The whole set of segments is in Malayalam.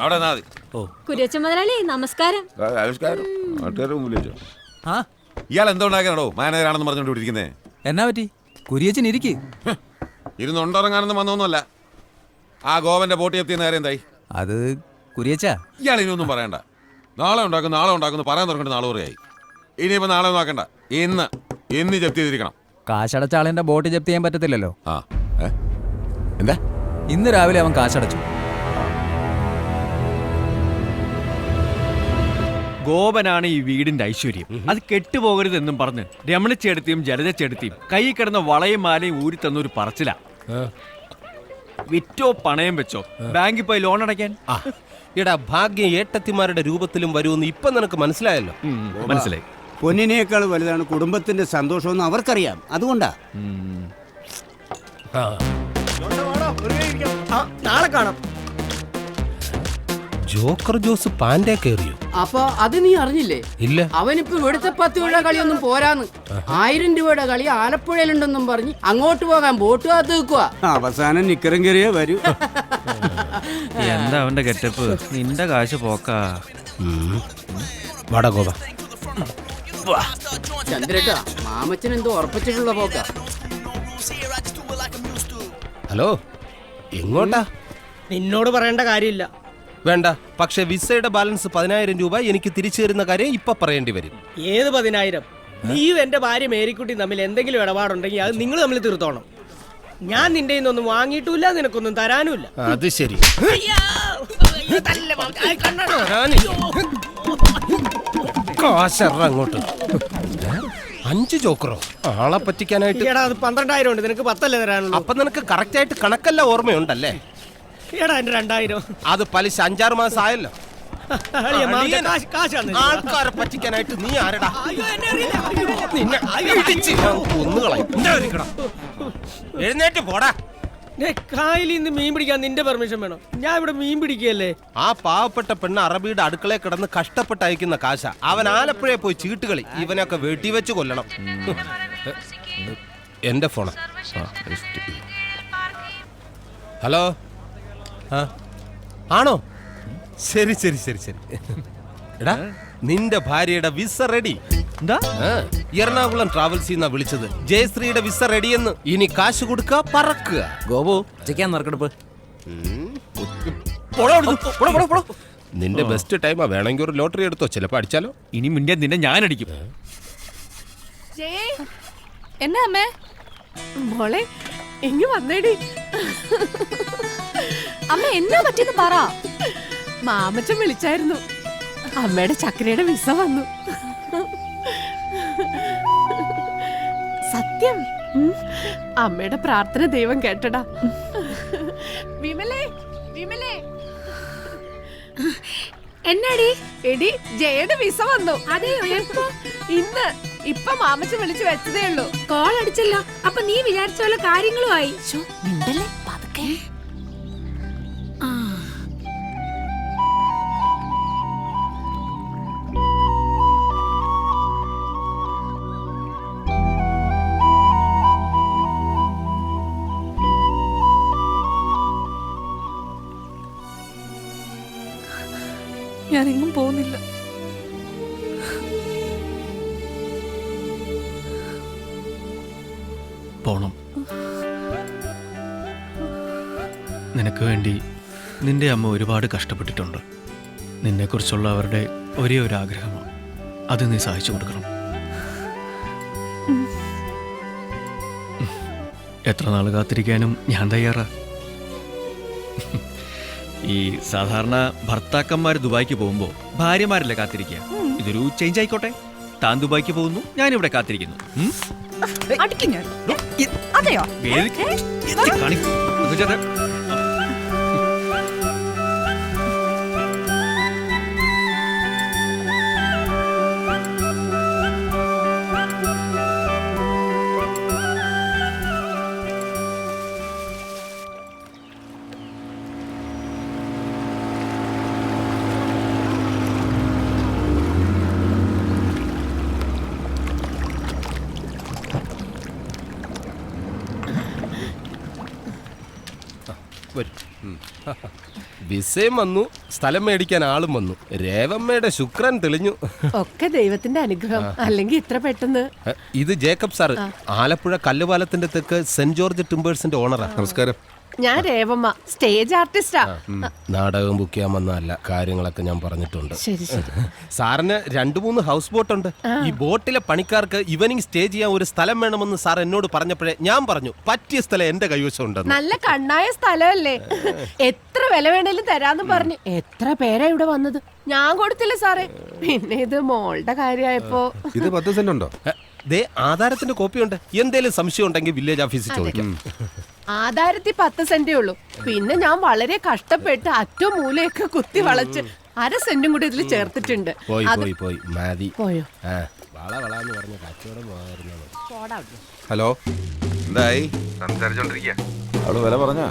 അവിടെ നാ മതി. കുര്യച്ചൻ മുതലാളി നമസ്കാരം. നമസ്കാരം. നാട്ടുകാരുടെ മുമ്പിൽ വെച്ചോ. ആ ഇയാൾ എന്തോണ്ടാക്കാനോ മാനേജറാണെന്ന് പറഞ്ഞോണ്ട് ഇരിക്കുന്നേ? എന്നാ പറ്റി? കുര്യച്ചൻ ഇരിക്ക്. ഇരുന്നുണ്ടോറങ്ങാനൊന്നും വന്നൊന്നുമല്ല. ആ ഗോവന്റെ ബോട്ട് എത്തിയ നേരം എന്തായി? അത് കുര്യച്ചാ, ഇയാൾ ഇനിയൊന്നും പറയണ്ട. നാളെ ഉണ്ടാക്കുന്നു പറയാൻ തുടങ്ങിട്ട് നാളെ കുറയായി. ഇനിയിപ്പോ നാളെ നോക്കണ്ട, ഇന്ന് ജപ്തി ചെയ്തിരിക്കണം. കാശടച്ച ആളിന്റെ ബോട്ട് ജപ്തി ചെയ്യാൻ പറ്റത്തില്ലല്ലോ. ആ എന്താ? ഇന്ന് രാവിലെ അവൻ കാശടച്ചു. ഗോപനാണ് ഈ വീടിന്റെ ഐശ്വര്യം. അത് കെട്ടുപോകരുതെന്നും പറഞ്ഞ് രമണിച്ചേടത്തിയും ജലജച്ചേടത്തിയും കൈ കിടന്ന വളയും മാലയും ഊരി തന്നൊരു പറച്ചില. വിറ്റോ പണയം വെച്ചോ ബാങ്കിൽ പോയി ലോൺ അടയ്ക്കാൻ. എടാ, ഭാഗ്യം ഏട്ടത്തിമാരുടെ രൂപത്തിലും വരുമെന്ന് ഇപ്പൊ നിനക്ക് മനസ്സിലായല്ലോ. മനസ്സിലായി. പൊന്നിനേക്കാൾ വലുതാണ് കുടുംബത്തിന്റെ സന്തോഷമെന്ന് അവർക്കറിയാം. അതുകൊണ്ടാ. നാളെ കാണാം. ജോക്കർ ജോസ് പാൻഡേ കയറിയോ? അപ്പൊ അത് നീ അറിഞ്ഞില്ലേ? ഇല്ല. അവനിപ്പോ ഇവിടുത്തെ 10 രൂപയുടെ കളിയൊന്നും പോരാന്ന് 1000 രൂപയുടെ കളി ആലപ്പുഴയിലുണ്ടെന്നും പറഞ്ഞ് അങ്ങോട്ട് പോകാൻ ബോട്ട് കാത്തു നിൽക്കുക. അവസാനം നിക്കറും കയറിയേ വരൂ. എന്താ അവന്റെ കെട്ടപ്പ്? നിന്റെ കാശ് പോക്കാ. വടഗോപ ചന്ദ്രേട്ടാ, മാമച്ചൻ എന്തോ ഉറപ്പിച്ചിട്ടുള്ള പോക്ക. ഹലോ, എങ്ങോട്ടാ? നിന്നോട് പറയേണ്ട കാര്യമില്ല. വേണ്ട, പക്ഷെ വിസയുടെ ബാലൻസ് 10,000 രൂപ എനിക്ക് തിരിച്ചു തരുന്ന കാര്യം ഇപ്പൊ പറയേണ്ടി വരും. ഏത് 10,000? നീയും എന്റെ ഭാര്യ മേരിക്കുട്ടി തമ്മിൽ എന്തെങ്കിലും ഇടപാടുണ്ടെങ്കിൽ അത് നിങ്ങൾ തമ്മിൽ തീർത്തോണം. ഞാൻ നിന്റെ ഒന്നും വാങ്ങിയിട്ടില്ല, നിനക്കൊന്നും തരാനുമില്ല. അത് ശരി. അങ്ങോട്ട് 5 ജോക്കറോ? ആളെ പറ്റിക്കാനായിട്ട്. അത് 12,000 ഉണ്ട്, നിനക്ക് 10 അല്ലേ തരാനുള്ളൂ. അപ്പൊ നിനക്ക് കറക്റ്റ് ആയിട്ട് കണക്കല്ല ഓർമ്മയുണ്ടല്ലേ? എടാ, എന്റെ 2,000 അത് പലിശ 5-6 മാസം ആയല്ലോ. ആൾക്കാരെ പറ്റിക്കാനായിട്ട് നീ ആരടാ? എഴുന്നേറ്റ് പോടാ. കായലിൽ നിന്ന് മീൻ പിടിക്കാൻ നിന്റെ പെർമിഷൻ വേണം. ഞാൻ ഇവിടെ മീൻ പിടിക്കുകയല്ലേ. ആ പാവപ്പെട്ട പെണ്ണ് അറബിയുടെ അടുക്കളയിൽ കിടന്ന് കഷ്ടപ്പെട്ട് അയക്കുന്ന കാശ. അവൻ ആലപ്പുഴയെ പോയി ചീട്ടുകളി. ഇവനൊക്കെ വെട്ടിവെച്ച് കൊല്ലണം. എന്റെ ഫോണ. ഹലോ, ആണോ? ശരി ശരി ശരി ശരി. എടാ, നിന്റെ ഭാര്യയുടെ വിസ റെഡി. എന്താ? എറണാകുളം ട്രാവൽസ് എന്നാ വിളിച്ചത്. ജയശ്രീയുടെ വിസ റെഡിയെന്ന്. ഇനി കാശ് കൊടുക്കുക, പറക്കുക. ഗോപു ചെക്കാൻ നറുക്കെടുപ്പ്. നിന്റെ ബെസ്റ്റ് ടൈമാ. വേണമെങ്കിൽ ഒരു ലോട്ടറി എടുത്തോ, ചിലപ്പോ അടിച്ചാലോ. ഇനി മിണ്ടിയ നിന്നെ ഞാൻ അടിക്കും. എന്നാ അമ്മേ? മോളെ എങ്ങി വന്നേടി. അമ്മ എന്നാ പറ്റിയെന്ന് പറ. മാമച്ചൻ വിളിച്ചായിരുന്നു. അമ്മയുടെ ചക്രയുടെ വിസ വന്നു. സത്യം. അമ്മയുടെ പ്രാർത്ഥന ദൈവം കേട്ടടാ. വിമലേ, വിമലേ. എന്നാടി? എടി, ജയയുടെ വിസ വന്നു. അതെയോ? ഇന്ന് ഇപ്പൊ മാമച്ചൻ വിളിച്ചു വെച്ചതേ ഉള്ളൂ. കോൾ അടിച്ചല്ലോ. അപ്പൊ നീ വിചാരിച്ച പോലെ കാര്യങ്ങളുമായി. മിണ്ടല്ലേ, പതുക്കെ. ഞാനെങ്ങും പോകുന്നില്ല. പോണം. നിനക്ക് വേണ്ടി നിന്റെ അമ്മ ഒരുപാട് കഷ്ടപ്പെട്ടിട്ടുണ്ട്. നിന്നെക്കുറിച്ചുള്ള അവരുടെ ഒരേ ഒരു ആഗ്രഹമാണ്. അത് നീ സഹായിച്ചു കൊടുക്കണം. എത്ര നാൾ കാത്തിരിക്കാനും ഞാൻ തയ്യാറാ. ഈ സാധാരണ ഭർത്താക്കന്മാർ ദുബായിക്ക് പോകുമ്പോൾ ഭാര്യമാരല്ലേ കാത്തിരിക്കുക. ഇതൊരു ചേഞ്ച് ആയിക്കോട്ടെ. താൻ ദുബായിക്ക് പോകുന്നു, ഞാനിവിടെ കാത്തിരിക്കുന്നു. അതെയോ? വിസയും വന്നു, സ്ഥലം മേടിക്കാൻ ആളും വന്നു. രേവമ്മയുടെ ശുക്രൻ തെളിഞ്ഞു. ഒക്കെ ദൈവത്തിന്റെ അനുഗ്രഹം, അല്ലെങ്കിൽ ഇത്ര പെട്ടെന്ന്. ഇത് ജേക്കബ് സാറ്, ആലപ്പുഴ കല്ലുപാലത്തിന്റെ തെക്ക് സെന്റ് ജോർജ് ടിമ്പേഴ്സിന്റെ ഓണറാ. നമസ്കാരം. ഞാൻ രേവമ്മ, സ്റ്റേജ് ആർട്ടിസ്റ്റാ. നാടകം ബുക്ക് ചെയ്യാൻ വന്നതല്ല, കാര്യങ്ങളൊക്കെ ഞാൻ പറഞ്ഞിട്ടുണ്ട്. ശരി ശരി. സാറിന് 2-3 ഹൗസ് ബോട്ട് ഉണ്ട്. ഈ ബോട്ടിലെ പണിക്കാർക്ക് ഈവനിങ് സ്റ്റേ ചെയ്യാൻ ഒരു സ്ഥലം വേണമെന്ന് സാർ എന്നോട് പറഞ്ഞപ്പോഴേ ഞാൻ പറഞ്ഞു പറ്റിയ സ്ഥലം എന്റെ കൈവശം ഉണ്ടെന്ന്. നല്ല കണ്ണായ സ്ഥലമല്ലേ, എത്ര വില വേണേലും തരാന്ന് പറഞ്ഞു എത്ര പേരാ ഇവിടെ വന്നത്. ഞാൻ കൊടുത്തില്ല സാറേ. പിന്നെ ഇത് മോളുടെ കാര്യമായപ്പോ ഇത് 10 സെന്റ് ഉണ്ടോ? ദേ ആധാരത്തിന്റെ കോപ്പിയുണ്ട്. എന്തേലും സംശയം ഉണ്ടെങ്കിൽ വില്ലേജ് ഓഫീസിൽ ചോദിക്കാം. ആധാരത്തിൽ 10 സെന്റേ ഉള്ളൂ. പിന്നെ ഞാൻ വളരെ കഷ്ടപ്പെട്ട് അറ്റോ മൂലയൊക്കെ കുത്തി വളച്ച് 1/2 സെന്റും കൂടി ഇതിൽ ചേർത്തിട്ടുണ്ട്. പോയി മതി. പോയോ? വളവളാന്ന് പറഞ്ഞ കച്ചവടം പോകാറുണ്ട്. ഹലോ, എന്തായി? സംസാരിച്ചോണ്ടിരിക്കുക. അവള് വില പറഞ്ഞ?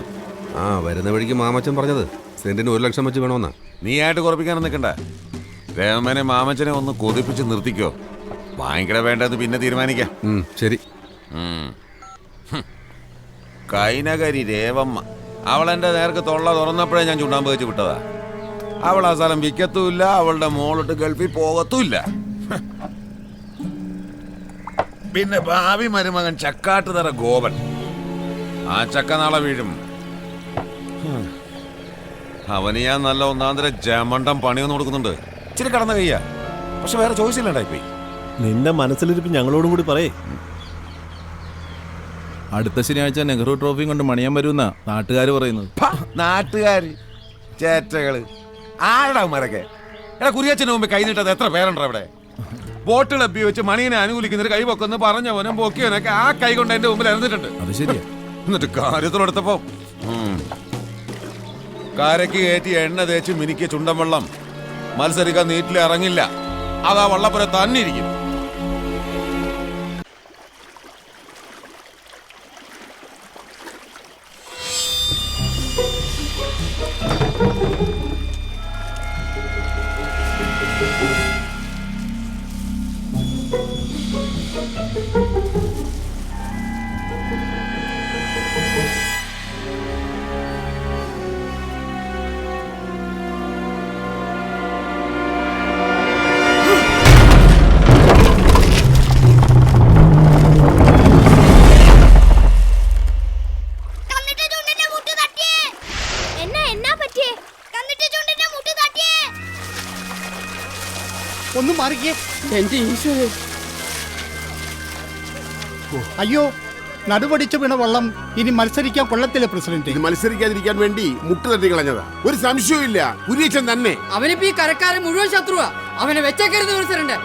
ആ, വരുന്ന വഴിക്ക് മാമച്ചൻ പറഞ്ഞത് സെന്റിന് 1 ലക്ഷം വെച്ച് വേണമെന്നാ. നീ ആയിട്ട് കുറപ്പിക്കാൻ നിൽക്കണ്ട. രേവമ്മനെ മാമച്ചനെ ഒന്ന് കൊതിപ്പിച്ച് നിർത്തിക്കോ. വാങ്ങിക്കട വേണ്ടത് പിന്നെ തീരുമാനിക്കാം. ശരി. കൈനകരി രേവമ്മ, അവളെന്റെ നേർക്ക് തൊള്ള തുറന്നപ്പോഴേ ഞാൻ ചുണ്ടാമ്പ് വെച്ച് വിട്ടതാ. അവൾ ആ സ്ഥലം വിൽക്കത്തുമില്ല, അവളുടെ മോളിട്ട് ഗൾഫിൽ പോകത്തുമില്ല. പിന്നെ ഭാവി മരുമകൻ ചക്കാട്ടുതറ ഗോപൻ, ആ ചക്ക നാളെ വീഴും. അവന് ഞാൻ നല്ല ഒന്നാന്തര ജമണ്ടം പണിയൊന്നും കൊടുക്കുന്നുണ്ട്. ഇച്ചിരി കടന്ന കയ്യാ, പക്ഷെ വേറെ ചോയ്സ് ഇല്ലാണ്ടായിപ്പോയി. നിന്റെ മനസ്സിലിരിപ്പ് ഞങ്ങളോടും കൂടി പറയേ. അടുത്ത ശനിയാഴ്ച നെഹ്റു ട്രോഫിയും കൊണ്ട് മണിയാൻ വരുമെന്നാ നാട്ടുകാർ പറയുന്നത്. നാട്ടുകാര് ചേറ്റകള് ആരുടെ അവന്മാരൊക്കെ? എടാ, കുരിയച്ചന് മുമ്പ് കൈ നീട്ടത് എത്ര പേരുണ്ടോ അവിടെ? ബോട്ടുകൾ എപ്പി വെച്ച് മണീനെ അനുകൂലിക്കുന്നൊരു കൈ പൊക്കൊന്ന് പറഞ്ഞവനും പൊക്കിയവനൊക്കെ ആ കൈ കൊണ്ട് എന്റെ മുമ്പിൽ ഇറന്നിട്ടുണ്ട്. അത് ശരിയാ. എന്നിട്ട് കാര്യത്തിലെടുത്തപ്പോ കാരയ്ക്ക് കയറ്റി എണ്ണ തേച്ച് മിനിക്ക് ചുണ്ടൻ വെള്ളം മത്സരിക്കാൻ നീറ്റിൽ ഇറങ്ങില്ല. അതാ വള്ളപ്പുര തന്നെ ഇരിക്കും. ഒന്ന് മാറിക്കേ. എന്റെ ഈശ്വരൻ, അയ്യോ, നടുപടിച്ചു വീണ വെള്ളം ഇനി മത്സരിക്കാൻ കൊള്ളത്തില്ല പ്രസിഡന്റ്. ഇത് മത്സരിക്കാതിരിക്കാൻ വേണ്ടി മുട്ട് തട്ടി കളഞ്ഞതാ. ഒരു സംശയവും കുര്യച്ചൻ തന്നെ. അവനിപ്പോ ഈ കരക്കാരൻ മുഴുവൻ ശത്രുവാ. അവനെ വെച്ചേക്കരുത് പ്രസിഡന്റ്.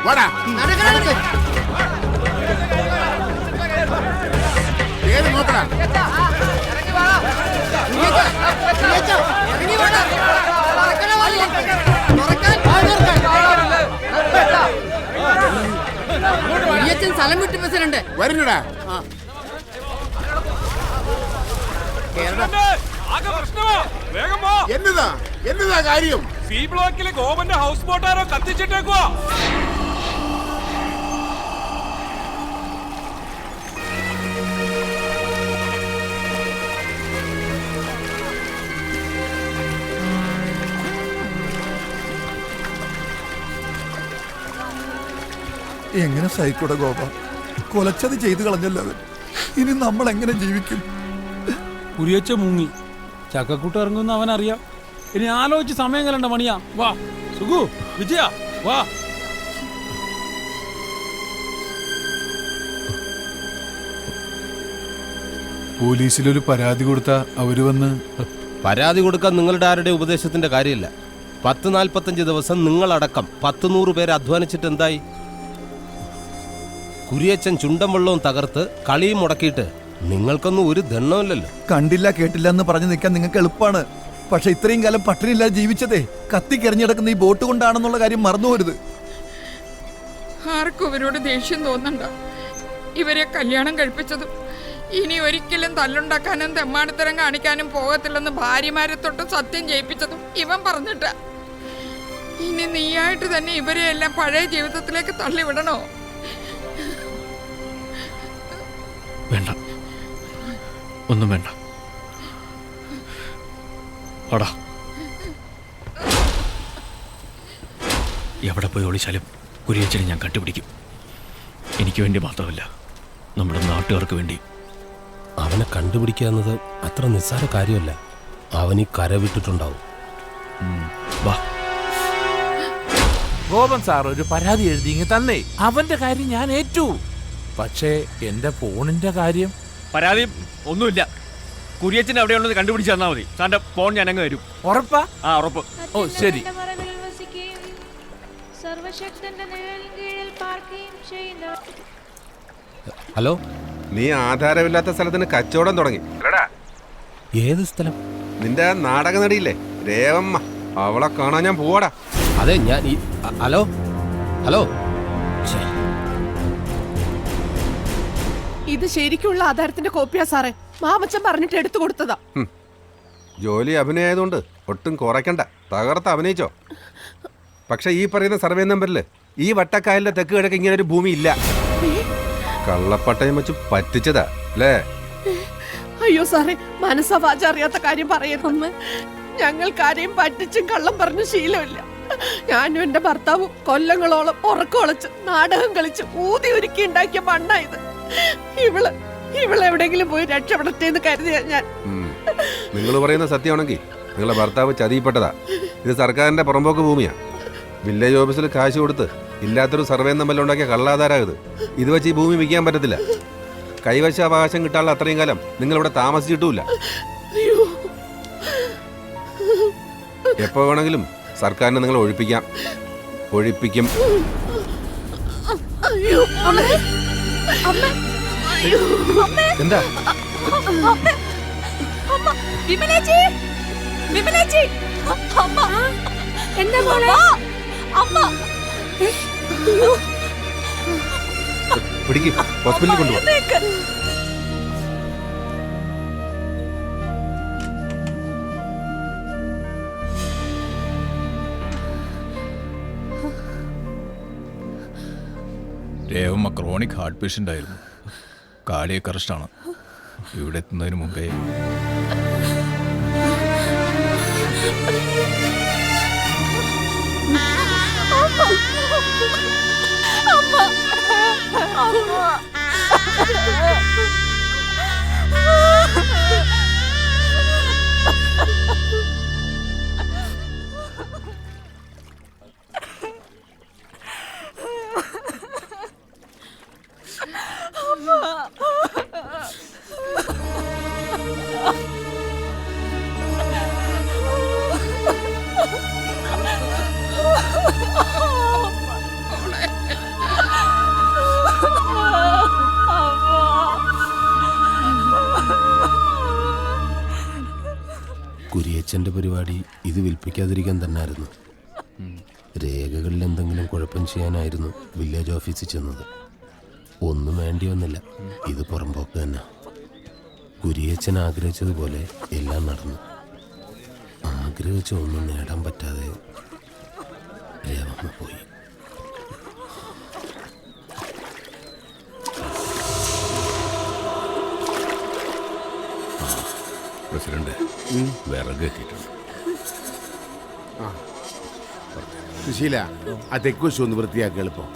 വാടാ. പേര് നോക്കടാ. സ്ഥലം വിട്ടു പ്രസിഡന്റ് വരുന്നടാ. എന്നതാ കാര്യം? സി ബ്ലോക്കിലെ ഗോപന്റെ ഹൗസ് ബോട്ടാരോ കത്തിച്ചിട്ടേക്കുവാ. എങ്ങനെ സഹിക്കൂടെ ഗോപ? കൊലച്ചത് ചെയ്തു കളഞ്ഞല്ലോ അവൻ. ഇനി നമ്മൾ എങ്ങനെ ജീവിക്കും? കുരിയച്ച മുങ്ങി, ചക്കക്കൂട്ട് ഇറങ്ങുന്ന അവൻ അറിയാം. ഇനി ആലോചിച്ച് സമയം കലണ്ട മണിയാ. വാ സുഖു, വിജയ വാ. പോലീസിലൊരു പരാതി കൊടുത്താ അവര് വന്ന്. പരാതി കൊടുക്കാൻ നിങ്ങളുടെ ആരുടെ ഉപദേശത്തിന്റെ കാര്യമില്ല. 10-45 ദിവസം നിങ്ങളടക്കം 100 പേര് അധ്വാനിച്ചിട്ട് എന്തായി? കുരിയച്ചൻ ചുണ്ടൻ വെള്ളവും തകർത്ത് കളിയും മുടക്കിയിട്ട് നിങ്ങൾക്കൊന്നും ഒരു ദണ്ണമില്ലല്ലോ. കണ്ടില്ല കേട്ടില്ല എന്ന് പറഞ്ഞു നിൽക്കാൻ നിങ്ങൾക്ക് എളുപ്പമാണ്. പക്ഷെ ഇത്രയും കാലം പട്ടിണിയില്ലാതെ ജീവിച്ചതേ കത്തിക്കെറിഞ്ഞിടക്കുന്ന ഈ ബോട്ട് കൊണ്ടാണെന്നുള്ള കാര്യം മറന്നുപോരുത്. ആർക്കും ഇവരോട് ദേഷ്യം തോന്നണ്ട. ഇവരെ കല്യാണം കഴിപ്പിച്ചതും ഇനി ഒരിക്കലും തല്ലുണ്ടാക്കാനും തെമ്മാടിത്തരം കാണിക്കാനും പോകത്തില്ലെന്ന് ഭാര്യമാരെ തൊട്ട് സത്യം ചെയ്യിപ്പിച്ചതും ഇവൻ പറഞ്ഞിട്ട. ഇനി നീയായിട്ട് തന്നെ ഇവരെ എല്ലാം പഴയ ജീവിതത്തിലേക്ക് തള്ളിവിടണോ? വേണ്ട, ഒന്നും വേണ്ട. വാടാ. എവിടെ പോയി ഒളിച്ചാലും കുരിയച്ചനെ ഞാൻ കണ്ടുപിടിക്കും. എനിക്ക് വേണ്ടി മാത്രമല്ല, നമ്മുടെ നാട്ടുകാർക്ക് വേണ്ടി. അവനെ കണ്ടുപിടിക്കുക എന്നത് അത്ര നിസ്സാര കാര്യമല്ല. അവൻ ഈ കര വിട്ടിട്ടുണ്ടാവും. വാ. ഗോപൻ സാർ ഒരു പരാതി എഴുതി തന്നെ. അവന്റെ കാര്യം ഞാൻ ഏറ്റു. പക്ഷേ എന്റെ ഫോണിന്റെ കാര്യം പരാതി ഒന്നുമില്ല. കുരിയച്ചൻ എവിടെയുള്ളത് കണ്ടുപിടിച്ച് തന്നാൽ മതി. സാറിന്റെ ഫോൺ ഞാൻ അങ്ങ് വരും. ഉറപ്പാ? ആ, ഉറപ്പ്. ഓ ശരി. ഹലോ, നീ ആധാരമില്ലാത്ത സ്ഥലത്തിന് കച്ചവടം തുടങ്ങി. ഏത് സ്ഥലം? നിന്റെ നാടക നടിയില്ലേ രേവമ്മ, അവളെ കാണാൻ ഞാൻ പോവാടാ. അതെ, ഞാൻ ഹലോ ഹലോ. ഇത് ശരിക്കുള്ള ആധാരത്തിന്റെ കോപ്പിയാ സാറേ. മാമച്ചൻ പറഞ്ഞിട്ട് എടുത്തു കൊടുത്തതാ. ജോലി അഭിനയമായതുകൊണ്ട് ഒട്ടും കുറയ്ക്കണ്ട, തകർത്ത് അഭിനയിച്ചോ. പക്ഷെ ഈ പറയുന്ന സർവേ നമ്പറിൽ ഈ വട്ടക്കായലിന്റെ തെക്ക് കിഴക്ക് ഇങ്ങനെ ഒരു ഭൂമി ഇല്ല. കള്ളപ്പട്ടയം വെച്ച് പറ്റിച്ചതാ അല്ലേ? അയ്യോ സാറേ, മനസ്സവാച അറിയാത്ത കാര്യം പറയരുതെന്ന്. ഞങ്ങൾക്കാരെയും പറ്റിച്ചും കള്ളം പറഞ്ഞു ശീലമില്ല. ഞാനും എന്റെ ഭർത്താവും കൊല്ലങ്ങളോളം ഉറക്കമൊളച്ച് നാടകം കളിച്ച് ഊതി ഒരുക്കി ഉണ്ടാക്കിയ മണ്ണായത്. ഇവളെവിടെങ്കിലും പോയി രക്ഷപ്പെടട്ടെ എന്ന് കരുതിയ ഞാൻ. നിങ്ങൾ പറയുന്ന സത്യമാണെങ്കിൽ നിങ്ങളുടെ ഭർത്താവ് ചതിയിൽപ്പെട്ടതാ. ഇത് സർക്കാരിന്റെ പുറമ്പോക്ക് ഭൂമിയാ. വില്ലേജ് ഓഫീസിൽ കാശ് കൊടുത്ത് ഇല്ലാത്തൊരു സർവേ നമ്പറിൽ ഉണ്ടാക്കിയ കള്ളാധാരായത്. ഇത് വെച്ച് ഈ ഭൂമി വിൽക്കാൻ പറ്റത്തില്ല. കൈവശ അവകാശം കിട്ടാനുള്ള അത്രയും കാലം നിങ്ങളിവിടെ താമസിച്ചിട്ടുമില്ല. എപ്പോ വേണമെങ്കിലും സർക്കാരിനെ നിങ്ങൾ ഒഴിപ്പിക്കും. എന്താ പിടിക്ക്, ഹോസ്പിറ്റലിൽ കൊണ്ടുപോകാം. രേവമ്മ ക്രോണിക് ഹാർട്ട് പേഷ്യൻ്റ് ആയിരുന്നു. കാർഡിയക് അറസ്റ്റാണ്. ഇവിടെ എത്തുന്നതിന് മുമ്പേ കുരിയച്ചൻ്റെ പരിപാടി ഇത് വിൽപ്പിക്കാതിരിക്കാൻ തന്നെയായിരുന്നു. രേഖകളിൽ എന്തെങ്കിലും കുഴപ്പം ചെയ്യാനായിരുന്നു വില്ലേജ് ഓഫീസിൽ ചെന്നത്. ഒന്നും വേണ്ടി വന്നില്ല. ഇത് പുറമ്പോക്ക് തന്നെ. കുരിയച്ചൻ ആഗ്രഹിച്ചതുപോലെ എല്ലാം നടന്നു. ആഗ്രഹിച്ച ഒന്നും നേടാൻ പറ്റാതെ രേവമ്മ പോയി. പ്രസിഡന്റ് വിറക് എത്തിയിട്ടുണ്ട്. സുശീല, ആ തെക്കുവശം ഒന്ന് വൃത്തിയാക്കി എളുപ്പം.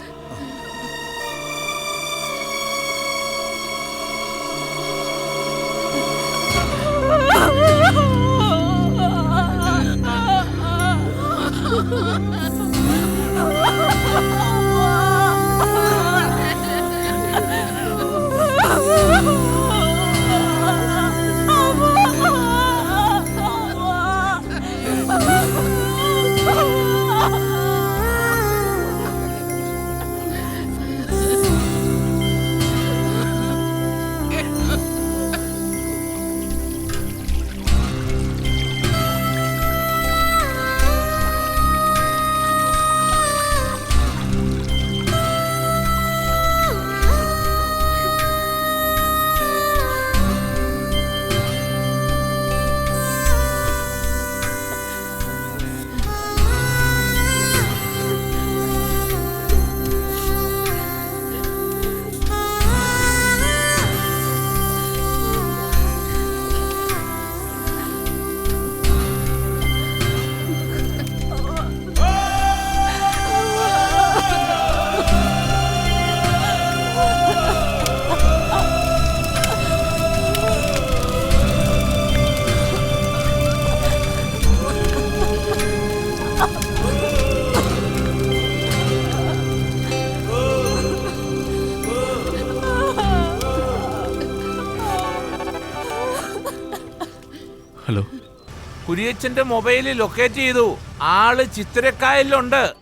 കുര്യച്ചന്റെ മൊബൈലിൽ ലൊക്കേറ്റ് ചെയ്തു. ആള് ചിത്തിരക്കായലുണ്ട്.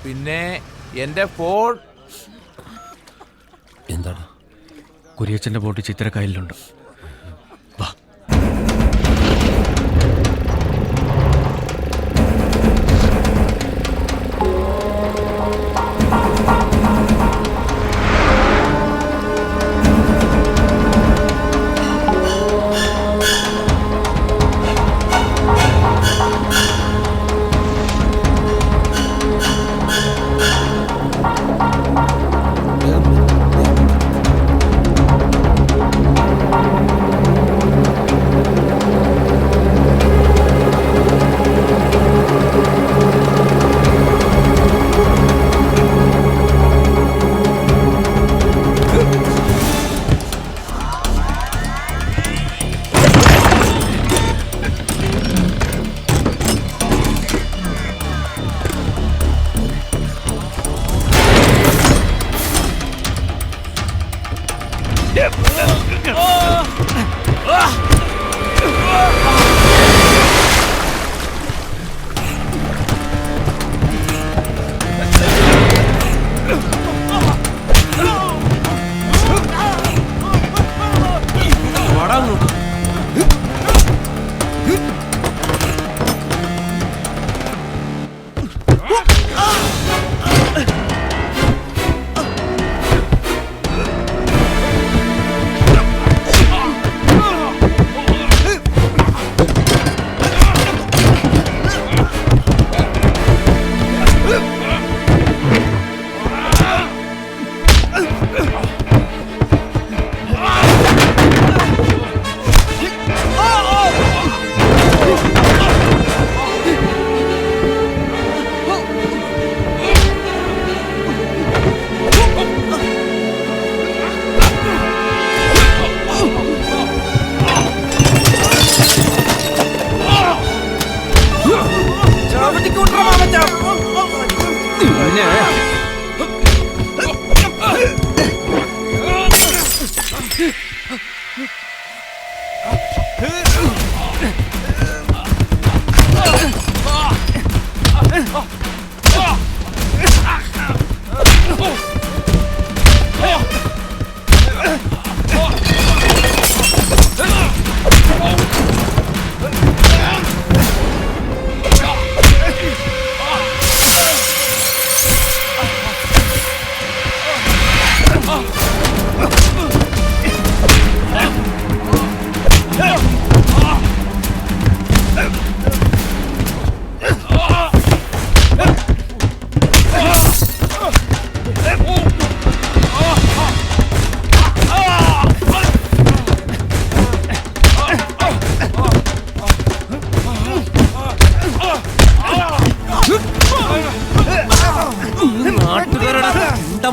പിന്നെ എന്റെ ഫോൺ. എന്താണ്? കുര്യച്ചന്റെ ബോട്ട് ചിത്രക്കായലിലുണ്ട്. വാ.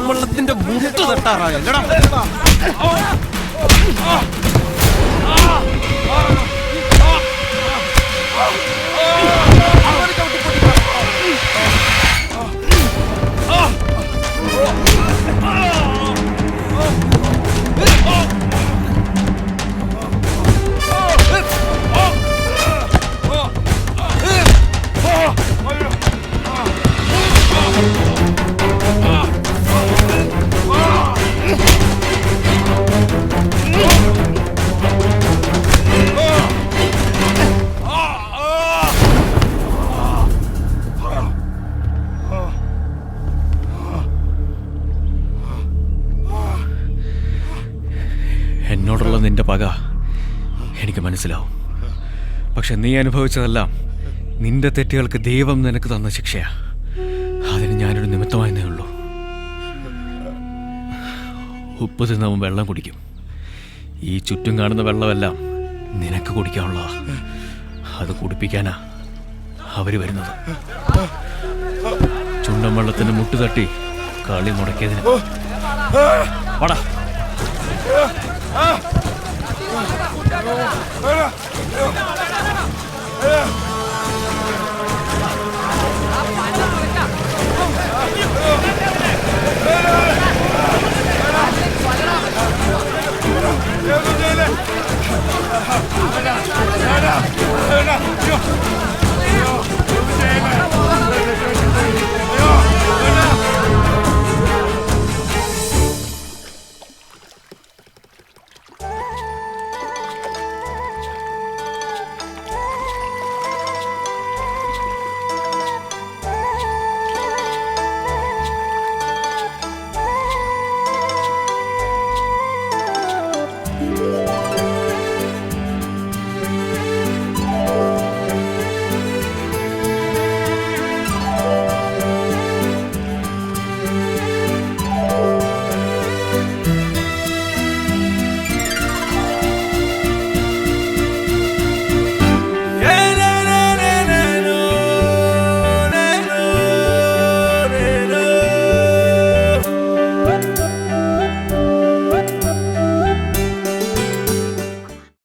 വെള്ളത്തിന്റെ മുട്ട് തട്ടാറായ എന്നോടുള്ള നിന്റെ പക എനിക്ക് മനസ്സിലാവും. പക്ഷെ നീ അനുഭവിച്ചതെല്ലാം നിന്റെ തെറ്റുകൾക്ക് ദൈവം നിനക്ക് തന്ന ശിക്ഷയാ. അതിന് ഞാനൊരു നിമിത്തമായെന്നേ ഉള്ളൂ. ഉപ്പ് തിന്നവൻ വെള്ളം കുടിക്കും. ഈ ചുറ്റും കാണുന്ന വെള്ളമെല്ലാം നിനക്ക് കുടിക്കാനുള്ളതാ. അത് കുടിപ്പിക്കാനാ അവര് വരുന്നത്. ചുണ്ടൻ വെള്ളത്തിന് മുട്ടുതട്ടി കളി മുടക്കിയതിന് വാടാ. Ah!